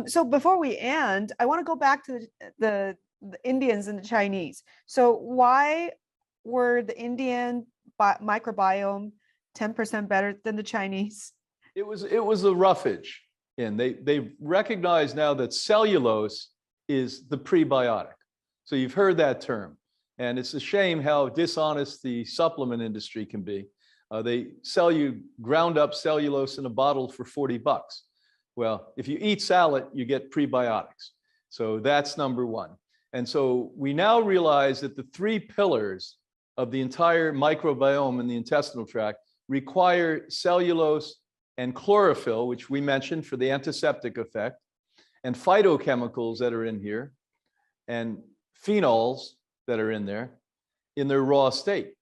So before we end, I want to go back to the Indians and the Chinese. So why were the Indian microbiome 10% better than the Chinese? It was the roughage. And they recognize now that cellulose is the prebiotic. So you've heard that term. And it's a shame how dishonest the supplement industry can be. They sell you ground up cellulose in a bottle for $40. Well, if you eat salad, you get prebiotics. So that's number one. And so we now realize that the three pillars of the entire microbiome in the intestinal tract require cellulose and chlorophyll, which we mentioned for the antiseptic effect, and phytochemicals that are in here, and phenols that are in there in their raw state.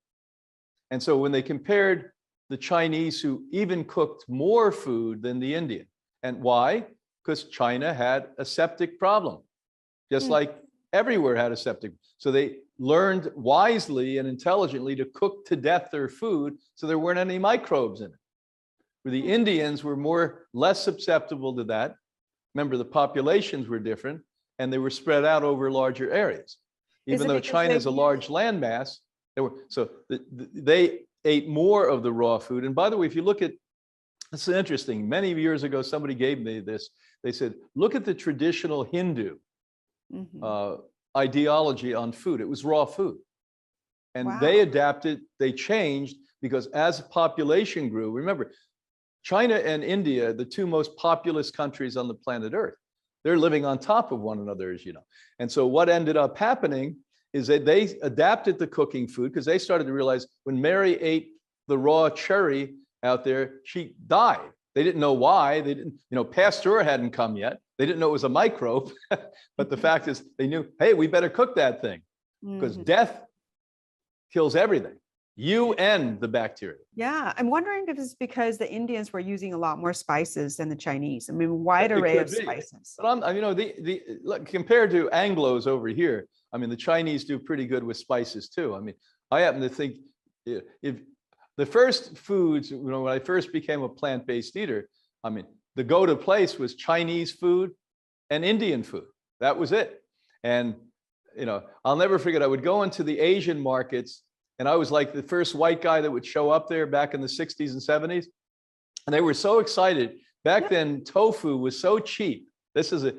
And so when they compared the Chinese, who even cooked more food than the Indian, and why? Because China had a septic problem, just like everywhere had a septic. So they learned wisely and intelligently to cook to death their food so there weren't any microbes in it. Where the Indians were less susceptible to that. Remember, the populations were different and they were spread out over larger areas. Even though China is a large landmass, they ate more of the raw food. And by the way, if you look at, this is interesting, many years ago, somebody gave me this. They said, look at the traditional Hindu ideology on food. It was raw food. And they adapted, they changed, because as population grew, remember, China and India, the two most populous countries on the planet Earth, they're living on top of one another, as you know. And so what ended up happening is that they adapted the cooking food, because they started to realize when Mary ate the raw cherry out there, she died. They didn't know why. They didn't, Pasteur hadn't come yet. They didn't know it was a microbe. But the fact is, they knew, hey, we better cook that thing, because death kills everything. You and the bacteria. Yeah, I'm wondering if it's because the Indians were using a lot more spices than the Chinese. I mean, wide array of spices. But look, compared to Anglos over here, I mean, the Chinese do pretty good with spices too. I mean, I happen to think if the first foods, when I first became a plant-based eater, I mean, the go-to place was Chinese food and Indian food. That was it. And, I'll never forget, I would go into the Asian markets, and I was like the first white guy that would show up there back in the 60s and 70s. And they were so excited. Back then, tofu was so cheap. You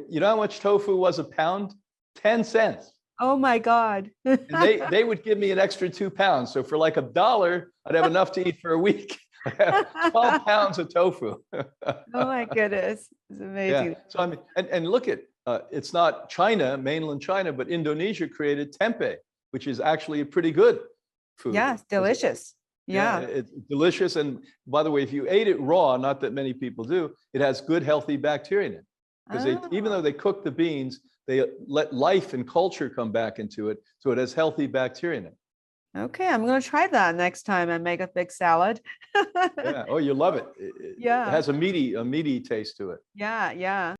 know how much tofu was a pound? 10 cents. Oh my God. And they would give me an extra 2 pounds. So for like $1, I'd have enough to eat for a week. 12 pounds of tofu. Oh my goodness. It's amazing. Yeah. So I mean, and look at, it's not China, mainland China, but Indonesia created tempeh, which is actually a pretty good food. Yeah, it's delicious. Yeah. It's delicious. And by the way, if you ate it raw, not that many people do, it has good, healthy bacteria in it. Because even though they cook the beans, they let life and culture come back into it. So it has healthy bacteria in it. Okay, I'm going to try that next time I make a big salad. Yeah. Oh, you love it. It has a meaty taste to it. Yeah, yeah.